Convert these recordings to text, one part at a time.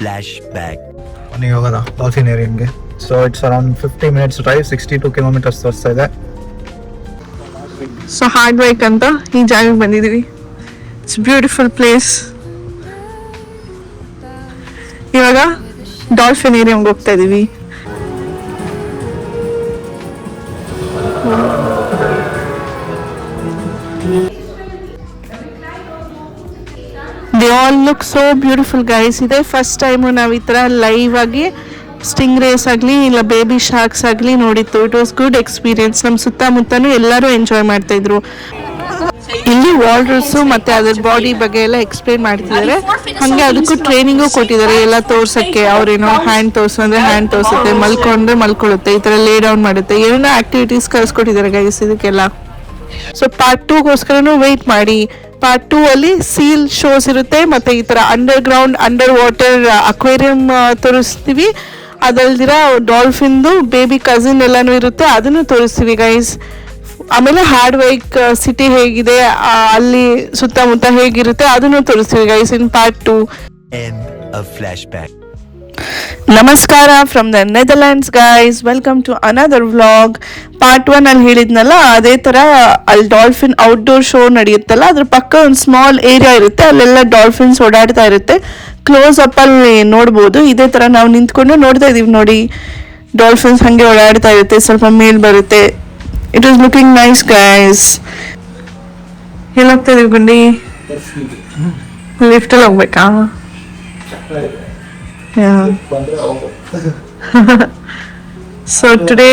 Flashback. ಬನ್ನಿ ಹೋಗೋಣ ಡಾಲ್ಫಿನೇರಿಯಂಗೆ. So it's around 50 minutes drive, 62 kilometers ತೋರಿಸ್ತಾ ಇದೆ. ಸೊ ಹಾರ್ಡ್ ವೈಕ್ ಅಂತ ಈ ಜಾಗಕ್ಕೆ ಬಂದಿದ್ದೀವಿ. It's beautiful place. ಇವಾಗ ಡಾಲ್ಫಿನೇರಿಯಂಗೆ ಹೋಗ್ತಾ ಇದೀವಿ. They all look so beautiful guys. ಇದೆ ಫಸ್ಟ್ ಟೈಮು ನಾವು ಈ ಥರ ಲೈವ್ ಆಗಿ ಸ್ಟಿಂಗ್ ರೇಸ್ ಆಗಲಿ ಇಲ್ಲ ಬೇಬಿ ಶಾರ್ಕ್ಸ್ ಆಗಲಿ ನೋಡಿತ್ತು. It was good experience. ನಮ್ಮ ಸುತ್ತಮುತ್ತನೂ ಎಲ್ಲರೂ ಎಂಜಾಯ್ ಮಾಡ್ತಾ ಇದ್ರು. ಇಲ್ಲಿ ವಾಲ್ರಸ್ಸು ಮತ್ತೆ ಅದ್ರ ಬಾಡಿ ಬಗ್ಗೆ ಎಲ್ಲ ಎಕ್ಸ್ಪ್ಲೇನ್ ಮಾಡ್ತಿದ್ದಾರೆ. ಹಾಗೆ ಅದಕ್ಕೂ ಟ್ರೈನಿಂಗು ಕೊಟ್ಟಿದ್ದಾರೆ ಎಲ್ಲ ತೋರ್ಸಕ್ಕೆ. ಅವ್ರೇನೋ ಹ್ಯಾಂಡ್ ತೋರ್ಸಂದ್ರೆ ಹ್ಯಾಂಡ್ ತೋರ್ಸುತ್ತೆ, ಮಲ್ಕೊಂಡ್ರೆ ಮಲ್ಕೊಳ್ಳುತ್ತೆ, ಈ ಥರ ಲೇ ಡೌನ್ ಮಾಡುತ್ತೆ, ಏನೇನೋ ಆಕ್ಟಿವಿಟೀಸ್ ಕಲಿಸ್ಕೊಟ್ಟಿದ್ದಾರೆ ಗೈಸ್ ಇದಕ್ಕೆಲ್ಲ. ಸೊ ಪಾರ್ಟ್ 2ಗೋಸ್ಕರನೂ ವೆಯ್ಟ್ ಮಾಡಿ. ಪಾರ್ಟ್ 2 ಅಲ್ಲಿ ಸೀಲ್ ಶೋಸ್ ಇರುತ್ತೆ, ಮತ್ತೆ ಈ ತರ under ground under water aquarium ತೋರಿಸ್ತೀವಿ. ಅದಲ್ದಿರ ಡಾಲ್ಫಿನ್ದು ಬೇಬಿ ಕಸಿನ್ ಎಲ್ಲಾನು ಇರುತ್ತೆ, ಅದನ್ನು ತೋರಿಸ್ತೀವಿ ಗೈಸ್. ಆಮೇಲೆ ಹಾರ್ಡ್ ವೈಕ್ ಸಿಟಿ ಹೇಗಿದೆ, ಅಲ್ಲಿ ಸುತ್ತಮುತ್ತ ಹೇಗಿರುತ್ತೆ ಅದನ್ನು ತೋರಿಸ್ತೀವಿ guys in part 2. End of flashback. ನಮಸ್ಕಾರ from the Netherlands guys, welcome to another vlog. Part 1 ಅಲ್ಲಿ ಹೇಳಿದ್ನಲ್ಲ ಅದೇ ತರ ಅಲ್ಲಿ ಡಾಲ್ಫಿನ್ ಔಟ್ಡೋರ್ ಶೋ ನಡೆಯುತ್ತಲ್ಲ, ಅದ್ರ ಪಕ್ಕ ಒಂದು ಸ್ಮಾಲ್ ಏರಿಯಾ ಇರುತ್ತೆ, ಅಲ್ಲೆಲ್ಲ ಡಾಲ್ಫಿನ್ಸ್ ಓಡಾಡ್ತಾ ಇರುತ್ತೆ. ಕ್ಲೋಸ್ ಅಪ್ ಅಲ್ಲಿ ನೋಡ್ಬೋದು. ಇದೇ ತರ ನಾವು ನಿಂತ್ಕೊಂಡು ನೋಡ್ತಾ ಇದೀವಿ ನೋಡಿ, ಡಾಲ್ಫಿನ್ಸ್ ಹಂಗೆ ಓಡಾಡ್ತಾ ಇರುತ್ತೆ, ಸ್ವಲ್ಪ ಮೇಲ್ ಬರುತ್ತೆ. It was looking nice guys. ಎಲ್ಲಿ ಹೋಗ್ತಾ ಇದೀವಿ ಗುಂಡಿ? ಲಿಫ್ಟಲ್ಲಿ ಹೋಗ್ಬೇಕಾ? ಸೊ ಟುಡೇ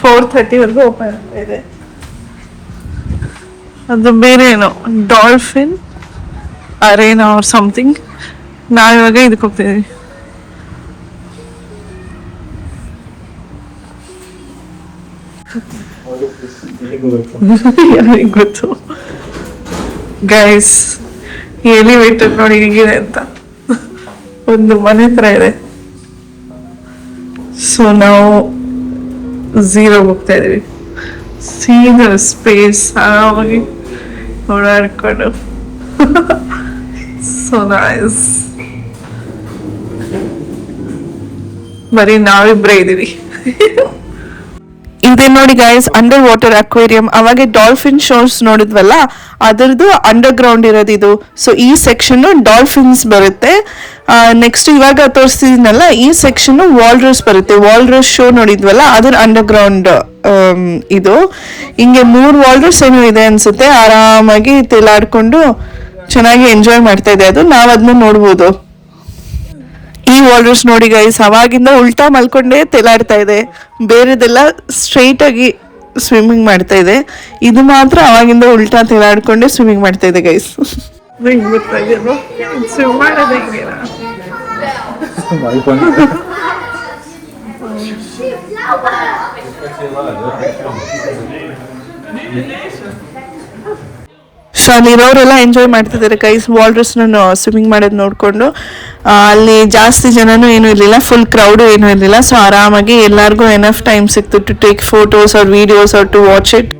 4:30 ವರೆಗೂ ಓಪನ್ ಇದೆ. ಅದು ಬೇರೆ ಏನೋ ಡಾಲ್ಫಿನ್ ಅರೇನಾ ಆರ್ ಸಮಥಿಂಗ್. ನಾವಿವಾಗ ಇದಕ್ಕೆ ಹೋಗ್ತಿದ್ದೀವಿ. ಯಾರಿಗೆ ಗೊತ್ತು ಗೈಸ್, ಎಲಿವೇಟರ್ ನೋಡಿ ಹೇಗಿದೆ ಅಂತ. ಒಂದು ಮನೆ ಹತ್ರ ಇದೆ. ಸೊ ನಾವು 0 ಹೋಗ್ತಾ ಇದೀವಿ. ಸೀದಾ ಸ್ಪೇಸ್ ಆರಾಮಾಗಿ ಓಡಾಡ್ಕೊಂಡು. So nice. ಬರೀ ನಾವಿಬ್ಬರೇ ಇದೀವಿ. ಇದೆ ನೋಡಿ ಗೈಸ್ ಅಂಡರ್ ವಾಟರ್ ಅಕ್ವೇರಿಯಂ. ಅವಾಗ ಡಾಲ್ಫಿನ್ ಶೋಸ್ ನೋಡಿದ್ವಲ್ಲ, ಅದರದ್ದು ಅಂಡರ್ ಗ್ರೌಂಡ್ ಇರೋದು ಇದು. ಸೊ ಈ ಸೆಕ್ಷನ್ ಡಾಲ್ಫಿನ್ಸ್ ಬರುತ್ತೆ. ನೆಕ್ಸ್ಟ್ ಇವಾಗ ತೋರಿಸ್ತಿದ್ದೀನಲ್ಲ ಈ ಸೆಕ್ಷನ್ ವಾಲ್ರಸ್ ಬರುತ್ತೆ. ವಾಲ್ರಸ್ ಶೋ ನೋಡಿದ್ವಲ್ಲ ಅದ್ರ ಅಂಡರ್ ಗ್ರೌಂಡ್ ಇದು. ಹಿಂಗೆ 3 ವಾಲ್ರಸ್ ಏನೋ ಇದೆ ಅನ್ಸುತ್ತೆ. ಆರಾಮಾಗಿ ತೇಲಾಡ್ಕೊಂಡು ಚೆನ್ನಾಗಿ ಎಂಜಾಯ್ ಮಾಡ್ತಾ ಇದೆ ಅದು. ನಾವು ಅದನ್ನ ನೋಡ್ಬೋದು. ಈ ವಾಲ್ರಸ್ ನೋಡಿ ಗೈಸ್, ಅವಾಗಿಂದ ಉಲ್ಟಾ ಮಲ್ಕೊಂಡೇ ತೇಲಾಡ್ತಾ ಇದೆ. ಬೇರೆದೆಲ್ಲ ಸ್ಟ್ರೈಟ್ ಆಗಿ ಸ್ವಿಮ್ಮಿಂಗ್ ಮಾಡ್ತಾ ಇದೆ. ಇದು ಮಾತ್ರ ಅವಾಗಿಂದ ಉಲ್ಟಾ ತೇಲಾಡ್ಕೊಂಡೇ ಸ್ವಿಮ್ಮಿಂಗ್ ಮಾಡ್ತಾ ಇದೆ ಗೈಸ್. ಸ್ವಿಮ್ ಮಾಡೋದು ಹೆಂಗೇನಾ? ಸೊ ಅಲ್ಲಿರೋರೆಲ್ಲ ಎಂಜಾಯ್ ಮಾಡ್ತಿದ್ದಾರೆ ಗೈಸ್ ವಾಲ್ರಸ್ ಸ್ವಿಮ್ಮಿಂಗ್ ಮಾಡೋದು ನೋಡಿಕೊಂಡು. ಅಲ್ಲಿ ಜಾಸ್ತಿ ಜನನೂ ಏನೂ ಇರಲಿಲ್ಲ, ಫುಲ್ ಕ್ರೌಡು ಏನೂ ಇರಲಿಲ್ಲ. ಸೊ ಆರಾಮಾಗಿ ಎಲ್ಲರಿಗೂ ಎನಫ್ ಟೈಮ್ ಸಿಕ್ತು to take photos or videos or to watch it.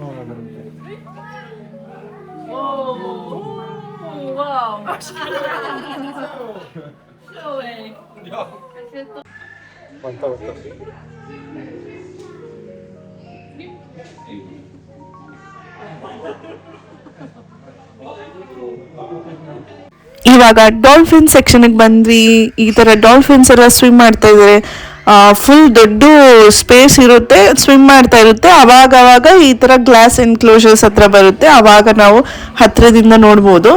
ಇವಾಗ ಡಾಲ್ಫಿನ್ ಸೆಕ್ಷನ್ಗೆ ಬಂದ್ವಿ. ಈ ತರ ಡಾಲ್ಫಿನ್ಸ್ ಎಲ್ಲ ಸ್ವಿಮ್ ಮಾಡ್ತಾ ಇದ್ದಾರೆ. ಫುಲ್ ದೊಡ್ಡ ಸ್ಪೇಸ್ ಇರುತ್ತೆ, ಸ್ವಿಮ್ ಮಾಡ್ತಾ ಇರುತ್ತೆ. ಅವಾಗ ಈ ತರ ಗ್ಲಾಸ್ ಎನ್ಕ್ಲೋಷರ್ಸ್ ಹತ್ರ ಬರುತ್ತೆ, ಅವಾಗ ನಾವು ಹತ್ರದಿಂದ ನೋಡ್ಬೋದು.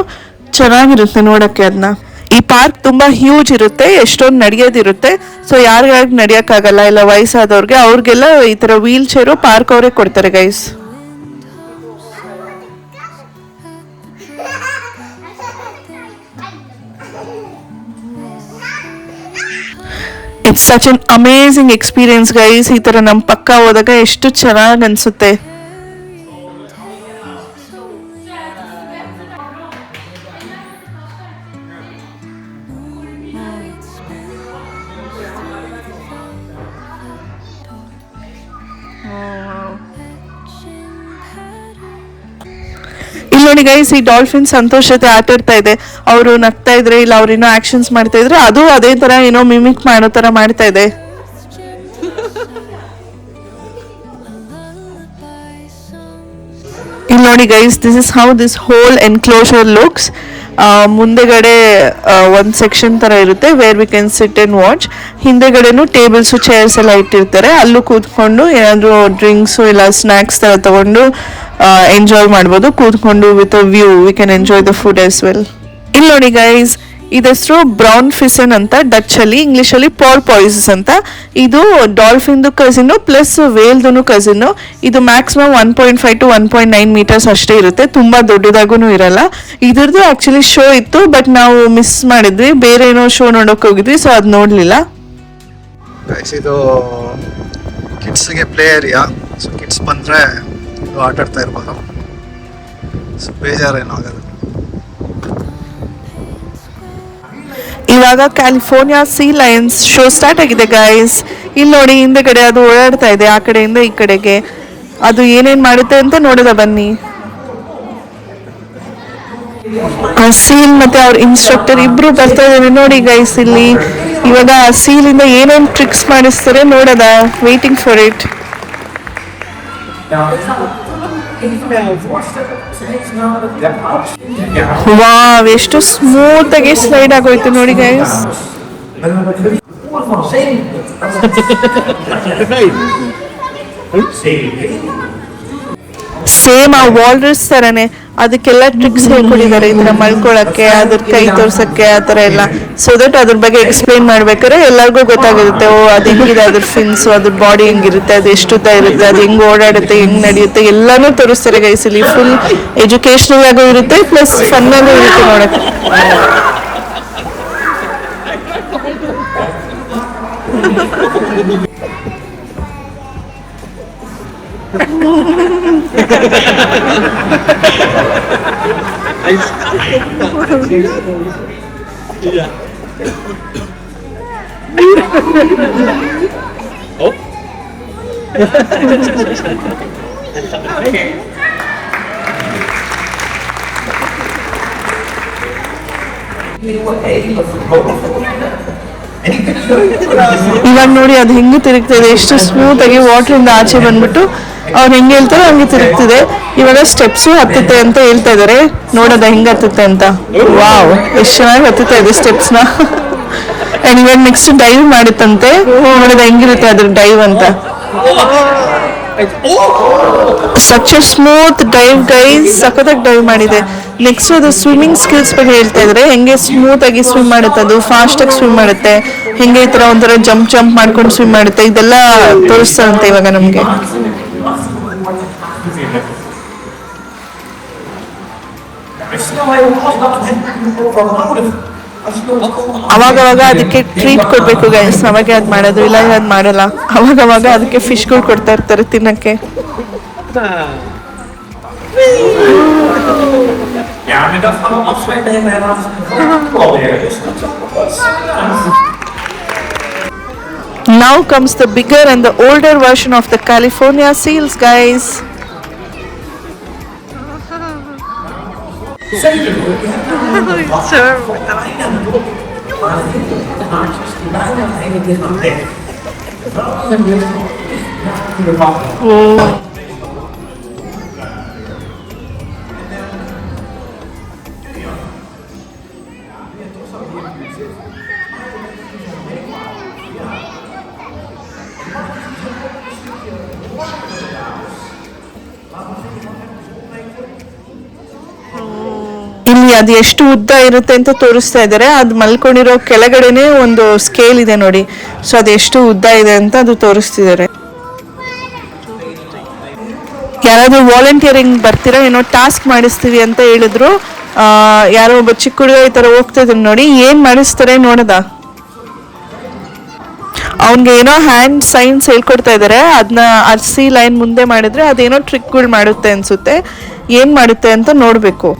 ಚೆನ್ನಾಗಿರುತ್ತೆ ನೋಡಕ್ಕೆ ಅದನ್ನ. ಈ ಪಾರ್ಕ್ ತುಂಬಾ ಹ್ಯೂಜ್ ಇರುತ್ತೆ, ಎಷ್ಟೊಂದು ನಡೆಯೋದಿರುತ್ತೆ. ಸೊ ಯಾರಿಗಾಗಿ ನಡೆಯೋಕ್ಕಾಗಲ್ಲ ಇಲ್ಲ ವಯಸ್ಸಾದವ್ರಿಗೆ, ಅವ್ರಿಗೆಲ್ಲ ಈ ತರ ವೀಲ್ ಚೇರು ಪಾರ್ಕ್ ಅವರೇ ಕೊಡ್ತಾರೆ guys. It's such an amazing experience guys. ಈ ತರ ನಮ್ಮ ಪಕ್ಕ ಹೋದಾಗ ಎಷ್ಟು ಚೆನ್ನಾಗಿ ಅನ್ಸುತ್ತೆ. ಇಲ್ಲಿ ನೋಡಿ ಗೈಸ್, ಈ ಡಾಲ್ಫಿನ್ ಸಂತೋಷತೆ ಆಟ ಆಡ್ತಾ ಇದೆ. ಅವರು ನಗ್ತಾ ಇದ್ರೆ ಇಲ್ಲ ಅವ್ರು ಏನೋ ಆಕ್ಷನ್ಸ್ ಮಾಡ್ತಾ ಇದ್ರೆ ಅದು ಅದೇ ತರ ಏನೋ ಮಿಮಿಕ್ ಮಾಡೋ ತರ ಮಾಡ್ತಾ ಇದೆ. ಇಲ್ಲಿ ನೋಡಿ guys, this is how this whole enclosure looks. ಮುಂದೆಗಡೆ ಒಂದು ಸೆಕ್ಷನ್ ತರ ಇರುತ್ತೆ where we can sit and watch. ಹಿಂದೆಗಡೆನು ಟೇಬಲ್ಸು ಚೇರ್ಸ್ ಎಲ್ಲ ಇಟ್ಟಿರ್ತಾರೆ, ಅಲ್ಲೂ ಕೂತ್ಕೊಂಡು ಏನಾದರೂ ಡ್ರಿಂಕ್ಸು ಇಲ್ಲ ಸ್ನ್ಯಾಕ್ಸ್ ತರ ತಗೊಂಡು ಎಂಜಾಯ್ ಮಾಡ್ಬೋದು ಕೂತ್ಕೊಂಡು. With a view we can enjoy the food as well. ಇಲ್ಲಿ ನೋಡಿ ಗೈಸ್, ಇದ ಹೆಸರು ಬ್ರೌನ್ ಫಿಸನ್ ಅಂತ, ಡಚ್ ಅಲ್ಲಿ, ಇಂಗ್ಲಿಷ್ ಅಲ್ಲಿ ಪಾಯ್ಸಸ್ ಅಂತ. ಇದು ಡಾಲ್ಫಿನ್ ಕಸಿನ್ ಪ್ಲಸ್ ವೇಲ್ದು ಕಸಿನ್. ಇದು ಮ್ಯಾಕ್ಸಿಮಮ್ 1.5 to 1.9 ಮೀಟರ್ಸ್ ಅಷ್ಟೇ ಇರುತ್ತೆ, ತುಂಬಾ ದೊಡ್ಡದಾಗೂ ಇರಲ್ಲ. ಇದ್ರದ್ದು ಆಕ್ಚುಲಿ ಶೋ ಇತ್ತು, ಬಟ್ ನಾವು ಮಿಸ್ ಮಾಡಿದ್ವಿ, ಬೇರೆ ಏನೋ ಶೋ ನೋಡೋಕೆ ಹೋಗಿದ್ವಿ, ಸೊ ಅದು ನೋಡ್ಲಿಲ್ಲ. ಇದು ಕಿಡ್ಸ್ಗೆ ಪ್ಲೇ ಏರಿಯಾ. ಸೊ ಕಿಡ್ಸ್ ಬಂದರೆ ಆಟ ಆಡ್ತಾ ಇರ್ಬೋದು, ಸೊ ಬೇಜಾರೇನೋ ಆಗಲ್ಲ. ಇವಾಗ California sea lions show start ಆಗಿದೆ ಗೈಸ್. ಇಲ್ಲಿ ನೋಡಿ ಹಿಂದೆಗಡೆ ಅದು ಓಡಾಡ್ತಾ ಇದೆ ಆ ಕಡೆಯಿಂದ ಈ ಕಡೆಗೆ. ಅದು ಏನೇನ್ ಮಾಡುತ್ತೆ ಅಂತ ನೋಡೋದ ಬನ್ನಿ. ಆ ಸೀಲ್ ಮತ್ತೆ ಅವ್ರ ಇನ್ಸ್ಟ್ರಕ್ಟರ್ ಇಬ್ರು ಬರ್ತಾ ಇದಾರೆ ನೋಡಿ ಗೈಸ್ ಇಲ್ಲಿ. ಇವಾಗ ಆ ಸೀಲ್ ಇಂದ ಏನೇನ್ ಟ್ರಿಕ್ಸ್ ಮಾಡಿಸ್ತಾರೆ ನೋಡೋದ. Waiting for it. ವಾವ್, ಎಷ್ಟು ಸ್ಮೂತ್ ಆಗಿ ಸ್ಲೈಡ್ ಆಗೋಯ್ತು ನೋಡಿ ಗೈಸ್. ಸೇಮ್ ಆ ವಾಲ್ರಸ್ ತರನೇ ಅದಕ್ಕೆಲ್ಲ ಟ್ರಿಕ್ಸ್ ಹೇಳ್ಕೊಟ್ಟಿದ್ದಾರೆ, ಈ ತರ ಮಲ್ಕೊಳಕ್ಕೆ, ಅದ್ರ ಕೈ ತೋರ್ಸಕ್ಕೆ, ಆ ತರ ಎಲ್ಲ. ಸೊ ದಟ್ ಅದ್ರ ಬಗ್ಗೆ ಎಕ್ಸ್ಪ್ಲೈನ್ ಮಾಡ್ಬೇಕಾದ್ರೆ ಎಲ್ಲರಿಗೂ ಗೊತ್ತಾಗುತ್ತೆ, ಓ ಅದು ಹೆಂಗಿದೆ, ಅದ್ರ ಫಿನ್ಸ್, ಅದ್ರ ಬಾಡಿ ಹೆಂಗಿರುತ್ತೆ, ಅದು ಎಷ್ಟು ಉದ್ದ ಇರುತ್ತೆ, ಅದು ಹೆಂಗ್ ಓಡಾಡುತ್ತೆ, ಹೆಂಗ್ ನಡೆಯುತ್ತೆ, ಎಲ್ಲಾನು ತೋರಿಸ್ತಾರೆ ಗೈಸ್ ಇಲ್ಲಿ. ಫುಲ್ ಎಜುಕೇಶನಲ್ ಆಗು ಇರುತ್ತೆ ಪ್ಲಸ್ ಫನ್ ಆಗು ಇರುತ್ತೆ ನೋಡಕ್ಕೆ. ಇವಾಗ ನೋಡಿ ಅದು ಹೆಂಗೆ ತಿರುಗ್ತಿದೆ, ಎಷ್ಟು ಸ್ಮೂತ್ ಆಗಿ ವಾಟರ್ ಇಂದ ಆಚೆ ಬಂದ್ಬಿಟ್ಟು ಅವ್ರು ಹೆಂಗೆ ಹೇಳ್ತಾರೆ ಹಂಗೆ ತಿರುಗ್ತಿದೆ. ಇವಾಗ ಸ್ಟೆಪ್ಸು ಹತ್ತುತ್ತೆ ಅಂತ ಹೇಳ್ತಾ ಇದಾರೆ, ನೋಡೋದ ಹೆಂಗ್ ಹತ್ತುತ್ತೆ ಅಂತ. ವಾವ್, ಎಷ್ಟು ಚೆನ್ನಾಗಿ ಹತ್ತುತ್ತಾ ಇದೆ ಸ್ಟೆಪ್ಸ್ನ. ಅಂಡ್ ಇವಾಗ ನೆಕ್ಸ್ಟ್ ಡೈವ್ ಮಾಡುತ್ತಂತೆ, ನೋಡೋದ ಹೆಂಗಿರುತ್ತೆ ಅದ್ರ ಡೈವ್ ಅಂತ. Such A smooth dive guys, ಸಖತ್ತಾಗಿ ಡೈವ್ ಮಾಡಿದೆ. ನೆಕ್ಸ್ಟ್ ಅದು ಸ್ವಿಮ್ಮಿಂಗ್ ಸ್ಕಿಲ್ಸ್ ಬಗ್ಗೆ ಹೇಳ್ತಾ ಇದ್ರೆ, ಹೆಂಗೆ ಸ್ಮೂತ್ ಆಗಿ ಸ್ವಿಮ್ ಮಾಡುತ್ತೆ, ಅದು ಫಾಸ್ಟ್ ಆಗಿ ಸ್ವಿಮ್ ಮಾಡುತ್ತೆ, ಹೆಂಗೆ ಈ ತರ ಒಂಥರ ಜಂಪ್ ಮಾಡ್ಕೊಂಡು ಸ್ವಿಮ್ ಮಾಡುತ್ತೆ, ಇದೆಲ್ಲ ತೋರಿಸ್ತಾರಂತೆ ಇವಾಗ ನಮ್ಗೆ. ಅವಾಗವಾಗ ಅದಕ್ಕೆ ಟ್ರೀಟ್ ಕೊಡ್ಬೇಕು ಗೈಸ್, ಅವಾಗ ಅದ್ ಮಾಡೋದು, ಇಲ್ಲ ಅದ್ ಮಾಡಲ್ಲ. ಅವಾಗವಾಗ ಅದಕ್ಕೆ ಫಿಶ್ಗಳು ಕೊಡ್ತಾ ಇರ್ತಾರೆ ತಿನ್ನಕ್ಕೆ. Now comes the bigger and the older version of the California seals, guys. Oh. ಇಲ್ಲಿ ಅದು ಎಷ್ಟು ಉದ್ದ ಇರುತ್ತೆ ಅಂತ ತೋರಿಸ್ತಾ ಇದ್ದಾರೆ. ಅದು ಮಲ್ಕೊಂಡಿರೋ ಕೆಳಗಡೆನೆ ಒಂದು ಸ್ಕೇಲ್ ಇದೆ ನೋಡಿ, ಸೊ ಅದು ಎಷ್ಟು ಉದ್ದ ಇದೆ ಅಂತ ಅದು ತೋರಿಸ್ತಿದ್ದಾರೆ. ಯಾರಾದ್ರೂ ವಾಲಂಟಿಯರಿಂಗ್ ಬರ್ತೀರಾ, ಏನೋ ಟಾಸ್ಕ್ ಮಾಡಿಸ್ತೀವಿ ಅಂತ ಹೇಳಿದ್ರು. ಯಾರೋ ಒಬ್ಬ ಚಿಕ್ಕ ಹುಡುಗ ಈ ತರ ಹೋಗ್ತಾ ಇದ್ರು ನೋಡಿ, ಏನ್ ಮಾಡಿಸ್ತಾರೆ ನೋಡದ. ಅವನ್ಗೆ ಏನೋ ಹ್ಯಾಂಡ್ ಸೈನ್ಸ್ ಹೇಳ್ಕೊಡ್ತಾ ಇದಾರೆ, ಅದನ್ನ ಅರ್ಸಿ ಲೈನ್ ಮುಂದೆ ಮಾಡಿದ್ರೆ ಅದೇನೋ ಟ್ರಿಕ್ಗಳು ಮಾಡುತ್ತೆ ಅನ್ಸುತ್ತೆ. ಏನ್ ಮಾಡುತ್ತೆ ಅಂತ ನೋಡ್ಬೇಕು.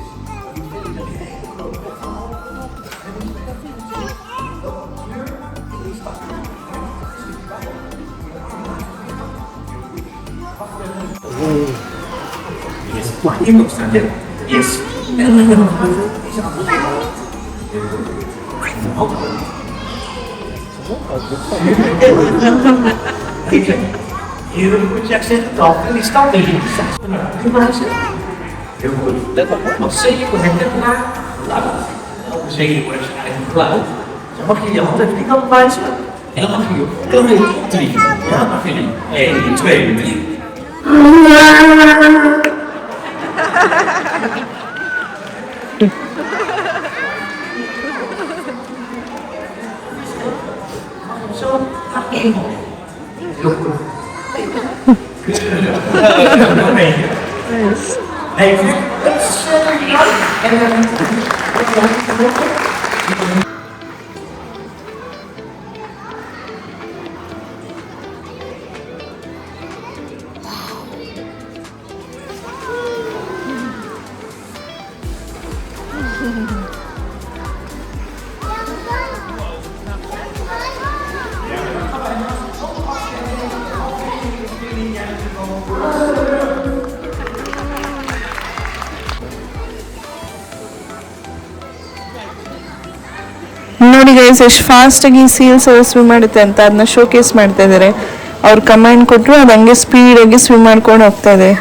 ನೋಡಿ ಗೈಸ್ ಎಷ್ಟು ಫಾಸ್ಟಾಗಿ ಸೀಲ್ಸ್ ಸ್ವಿಮ್ ಮಾಡುತ್ತೆ ಅಂತ ಅದನ್ನ ಶೋಕೇಸ್ ಮಾಡ್ತಾ ಇದ್ದಾರೆ. ಅವ್ರು ಕಮಾಂಡ್ ಕೊಟ್ಟರು ಅದು ಹಂಗೆ ಸ್ಪೀಡಾಗಿ ಸ್ವಿಮ್ ಮಾಡ್ಕೊಂಡು ಹೋಗ್ತಾ ಇದೆ.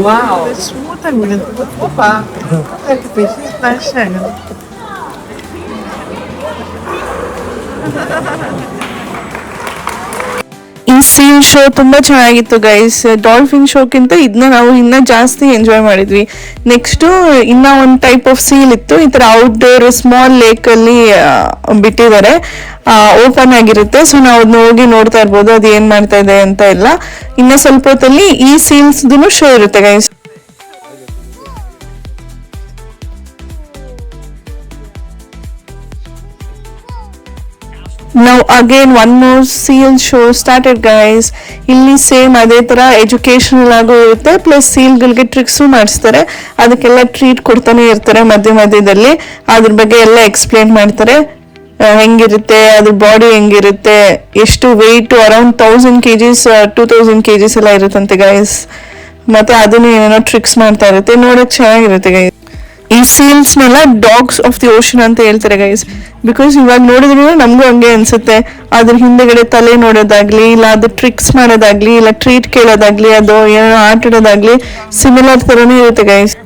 Wow, smooth and opa. Nice. ಈ ಸೀಲ್ ಶೋ ತುಂಬಾ ಚೆನ್ನಾಗಿತ್ತು ಗೈಸ್. ಡಾಲ್ಫಿನ್ ಶೋಕ್ಕಿಂತ ಇದನ್ನ ನಾವು ಇನ್ನ ಜಾಸ್ತಿ ಎಂಜಾಯ್ ಮಾಡಿದ್ವಿ. ನೆಕ್ಸ್ಟ್ ಇನ್ನ ಒಂದು ಟೈಪ್ ಆಫ್ ಸೀಲ್ ಇತ್ತು, ಈ ತರ ಔಟ್ಡೋರ್ ಸ್ಮಾಲ್ ಲೇಕ್ ಅಲ್ಲಿ ಬಿಟ್ಟಿದ್ದಾರೆ, ಓಪನ್ ಆಗಿರುತ್ತೆ. ಸೊ ನಾವು ಅದನ್ನ ಹೋಗಿ ನೋಡ್ತಾ ಇರ್ಬೋದು ಅದು ಏನ್ ಮಾಡ್ತಾ ಇದೆ ಅಂತ ಎಲ್ಲ. ಇನ್ನ ಸ್ವಲ್ಪ ಹೊತ್ತಲ್ಲಿ ಈ ಸೀಲ್ಸ್ ಶೋ ಇರುತ್ತೆ guys. Now again one more seal show started guys. ಇಲ್ಲಿ ಸೇಮ್ ಅದೇ ತರ ಎಜುಕೇಶನಲ್ ಆಗು ಇರುತ್ತೆ, ಪ್ಲಸ್ ಸೀಲ್ಗಳಿಗೆ ಟ್ರಿಕ್ಸು ಮಾಡಿಸ್ತಾರೆ. ಅದಕ್ಕೆಲ್ಲ ಟ್ರೀಟ್ ಕೊಡ್ತಾನೆ ಇರ್ತಾರೆ ಮಧ್ಯದಲ್ಲಿ. ಅದ್ರ ಬಗ್ಗೆ ಎಲ್ಲ ಎಕ್ಸ್ಪ್ಲೇನ್ ಮಾಡ್ತಾರೆ, ಹೆಂಗಿರುತ್ತೆ ಅದ್ರ ಬಾಡಿ ಹೆಂಗಿರುತ್ತೆ, ಎಷ್ಟು ವೆಯ್ಟ್ ಅರೌಂಡ್ 1000 kgs 2000 kgs ಎಲ್ಲ ಇರುತ್ತಂತೆ ಗೈಸ್. ಮತ್ತೆ ಅದನ್ನ ಏನೇನೋ ಟ್ರಿಕ್ಸ್ ಮಾಡ್ತಾ ಇರುತ್ತೆ, ನೋಡಕ್ ಚೆನ್ನಾಗಿರುತ್ತೆ ಗೈಸ್. ಈ ಸೀಲ್ಸ್ ನೆಲ್ಲ ಡಾಗ್ಸ್ ಆಫ್ ದಿ ಓಷನ್ ಅಂತ ಹೇಳ್ತಾರೆ ಗೈಸ್. ಬಿಕಾಸ್ ಇವಾಗ ನೋಡಿದ್ರೆ ನಮಗೂ ಹಂಗೆ ಅನ್ಸುತ್ತೆ, ಅದ್ರ ಹಿಂದೆಗಡೆ ತಲೆ ನೋಡೋದಾಗ್ಲಿ, ಇಲ್ಲ ಅದು ಟ್ರಿಕ್ಸ್ ಮಾಡೋದಾಗ್ಲಿ, ಇಲ್ಲ ಟ್ರೀಟ್ ಕೇಳೋದಾಗ್ಲಿ, ಅದು ಏನೋ ಆಟ ಆಡೋದಾಗ್ಲಿ ಸಿಮಿಲರ್ ತರನೇ ಇರುತ್ತೆ ಗೈಸ್.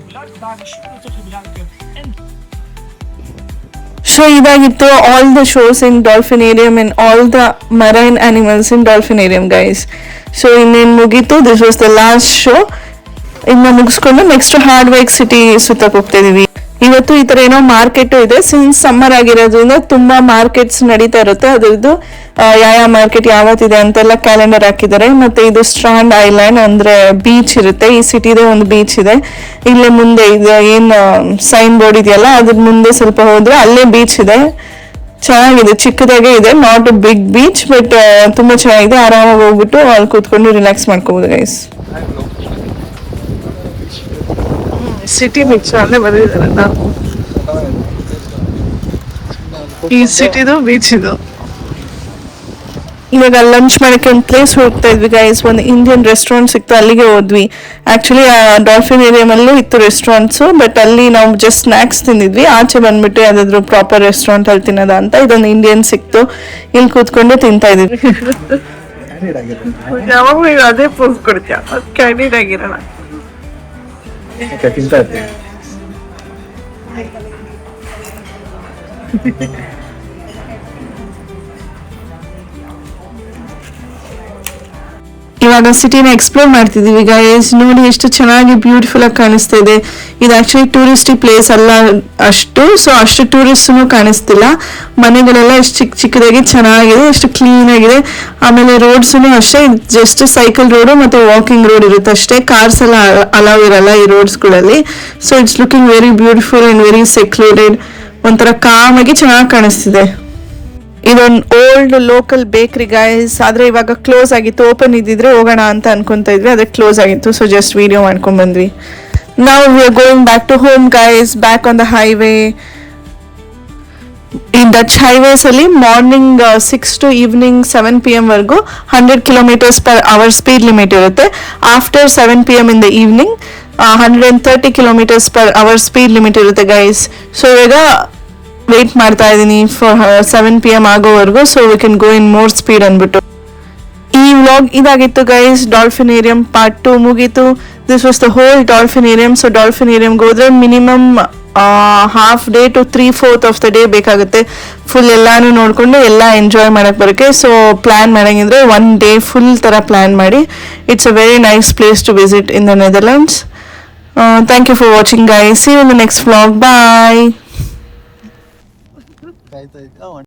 ಸೊ ಇದಾಗಿತ್ತು all the shows in Dolfinarium and all the marine animals in Dolfinarium guys. So ಇನ್ನೇನು ಮುಗೀತು, this was the last show. ಇನ್ನ ಮುಗಿಸ್ಕೊಂಡು ನೆಕ್ಸ್ಟ್ ಹಾರ್ಡ್ ವೈಕ್ ಸಿಟಿ ಸುತ್ತಕ್ಕೆ ಹೋಗ್ತಾ ಇದೀವಿ. ಇವತ್ತು ಈ ತರ ಏನೋ ಮಾರ್ಕೆಟ್ ಇದೆ, ಸಿನ್ಸ್ ಸಮ್ಮರ್ ಆಗಿರೋದ್ರಿಂದ ತುಂಬಾ ಮಾರ್ಕೆಟ್ಸ್ ನಡೀತಾ ಇರುತ್ತೆ. ಅದ್ರದ್ದು ಯಾವ ಮಾರ್ಕೆಟ್ ಯಾವತ್ತಿದೆ ಅಂತೆಲ್ಲ ಕ್ಯಾಲೆಂಡರ್ ಹಾಕಿದ್ದಾರೆ. ಮತ್ತೆ ಇದು ಸ್ಟ್ರಾಂಡ್ ಐಲ್ಯಾಂಡ್ ಅಂದ್ರೆ ಬೀಚ್ ಇರುತ್ತೆ, ಈ ಸಿಟಿದೆ ಒಂದು ಬೀಚ್ ಇದೆ. ಇಲ್ಲೇ ಮುಂದೆ ಇದು ಏನ್ ಸೈನ್ ಬೋರ್ಡ್ ಇದೆಯಲ್ಲ ಅದ್ರ ಮುಂದೆ ಸ್ವಲ್ಪ ಹೋದ್ರೆ ಅಲ್ಲೇ ಬೀಚ್ ಇದೆ. ಚೆನ್ನಾಗಿದೆ, ಚಿಕ್ಕದಾಗೆ ಇದೆ, not a big beach but ತುಂಬಾ ಚೆನ್ನಾಗಿದೆ. ಆರಾಮಾಗಿ ಹೋಗ್ಬಿಟ್ಟು ಅಲ್ಲಿ ಕೂತ್ಕೊಂಡು ರಿಲ್ಯಾಕ್ಸ್ ಮಾಡ್ಕೋಬಹುದು ಗೈಸ್. ಸಿಟಿ ಬೀಚ್ ಅಲ್ಲೇ ಬಂದಿದ್ದಾರೆ. ಈ ಸಿಟಿದು ಬೀಚ್ ಇದು. ಇವಾಗ ಲಂಚ್ ಮಾಡಕ್ಕೆ ಒಂದು ಪ್ಲೇಸ್ ಹೋಗ್ತಾ ಇದ್ವಿ ಗೈಸ್. ಒಂದು ಇಂಡಿಯನ್ ರೆಸ್ಟೋರೆಂಟ್ ಸಿಕ್ತು, ಅಲ್ಲಿಗೆ ಹೋದ್ವಿ. ಆಕ್ಚುಲಿ ಡಾಲ್ಫಿನೇರಿಯಂ ಅಲ್ಲೂ ಇತ್ತು ರೆಸ್ಟೋರೆಂಟ್ಸ್, ಬಟ್ ಅಲ್ಲಿ ನಾವು ಜಸ್ಟ್ ಸ್ನಾಕ್ಸ್ ತಿಂದಿದ್ವಿ. ಆಚೆ ಬಂದ್ಬಿಟ್ಟು ಯಾವ್ದಾದ್ರು ಪ್ರಾಪರ್ ರೆಸ್ಟೋರೆಂಟ್ ಅಲ್ಲಿ ತಿನ್ನೋದ ಅಂತ ಇದೊಂದು ಇಂಡಿಯನ್ ಸಿಕ್ತು, ಇಲ್ಲಿ ಕೂತ್ಕೊಂಡು ತಿಂತಾ ಇದ್ವಿ. ಯಾವಾಗ ಅದೇ ಪೋಸ್ ಕೊಡ್ತೀಯ, ಕ್ಯಾಂಡಿಡ್ ಆಗಿರೋಣ. ತಿಂತಾ ಇರ್ತೀನಿ. ಇವಾಗ ಸಿಟಿನ ಎಕ್ಸ್ಪ್ಲೋರ್ ಮಾಡ್ತಿದೀವಿ ಗೈಸ್. ನೋಡಿ ಎಷ್ಟು ಚೆನ್ನಾಗಿ ಬ್ಯೂಟಿಫುಲ್ ಆಗಿ ಕಾಣಿಸ್ತಾ ಇದೆ. ಇದು ಆಕ್ಚುಲಿ ಟೂರಿಸ್ಟಿ ಪ್ಲೇಸ್ ಅಲ್ಲ ಅಷ್ಟು, ಸೊ ಅಷ್ಟು ಟೂರಿಸ್ಟ್ ಕಾಣಿಸ್ತಿಲ್ಲ. ಮನೆಗಳೆಲ್ಲ ಎಷ್ಟು ಚಿಕ್ಕದಾಗಿ ಚೆನ್ನಾಗಿದೆ, ಎಷ್ಟು ಕ್ಲೀನ್ ಆಗಿದೆ. ಆಮೇಲೆ ರೋಡ್ಸ್ ಅಷ್ಟೇ, ಜಸ್ಟ್ ಸೈಕಲ್ ರೋಡ್ ಮತ್ತೆ ವಾಕಿಂಗ್ ರೋಡ್ ಇರುತ್ತೆ ಅಷ್ಟೇ. ಕಾರ್ಸ್ ಎಲ್ಲ ಅಲೌ ಇರಲ್ಲ ಈ ರೋಡ್ಸ್ಗಳಲ್ಲಿ. So it's looking very beautiful and very secluded. ಒಂಥರ ಕಾಮ್ ಆಗಿ ಚೆನ್ನಾಗಿ ಕಾಣಿಸ್ತಿದೆ. ಇದೊಂದು ಓಲ್ಡ್ ಲೋಕಲ್ ಬೇಕರಿ ಗೈಸ್, ಆದ್ರೆ ಇವಾಗ ಕ್ಲೋಸ್ ಆಗಿತ್ತು. ಓಪನ್ ಇದ್ದಿದ್ರೆ ಹೋಗೋಣ ಅಂತ ಅನ್ಕೊಂತ ಇದ್ವಿ, ಅದಕ್ಕೆ ಕ್ಲೋಸ್ ಆಗಿತ್ತು. ಸೊ ಜಸ್ಟ್ ವಿಡಿಯೋ ಮಾಡ್ಕೊಂಡ್ ಬಂದ್ವಿ. Now we are going back to home, guys, back on the highway. In Dutch highways ಅಲ್ಲಿ ಮಾರ್ನಿಂಗ್ 6 to ಈವ್ನಿಂಗ್ 7 PM ವರೆಗೂ 100 km/h ಸ್ಪೀಡ್ ಲಿಮಿಟ್ ಇರುತ್ತೆ. After 7 PM in the evening 130 km/h speed limit ಇರುತ್ತೆ guys. So ಇವಾಗ wait ಮಾಡ್ತಾ ಇದ್ದೀನಿ for 7 PM ಆಗೋವರೆಗೂ, so we can go in more speed ಅಂದ್ಬಿಟ್ಟು. ಈ ವ್ಲಾಗ್ ಇದಾಗಿತ್ತು ಗೈಸ್. ಡಾಲ್ಫಿನೇರಿಯಂ ಪಾರ್ಟ್ 2 ಮುಗೀತು. This was the whole Dolfinarium. So ಡಾಲ್ಫಿನೇರಿಯಂಗೆ ಹೋದ್ರೆ minimum half day to 3/4 of the day ಬೇಕಾಗುತ್ತೆ ಫುಲ್ ಎಲ್ಲಾನು ನೋಡಿಕೊಂಡು ಎಲ್ಲ ಎಂಜಾಯ್ ಮಾಡಕ್ಕೆ ಬರೋಕ್ಕೆ. ಸೊ ಪ್ಲ್ಯಾನ್ ಮಾಡೋಂಗಿದ್ರೆ 1 day ಫುಲ್ ಥರ ಪ್ಲ್ಯಾನ್ ಮಾಡಿ. It's a very nice place to visit in the Netherlands. Thank you for watching guys. See you in the next vlog. Bye.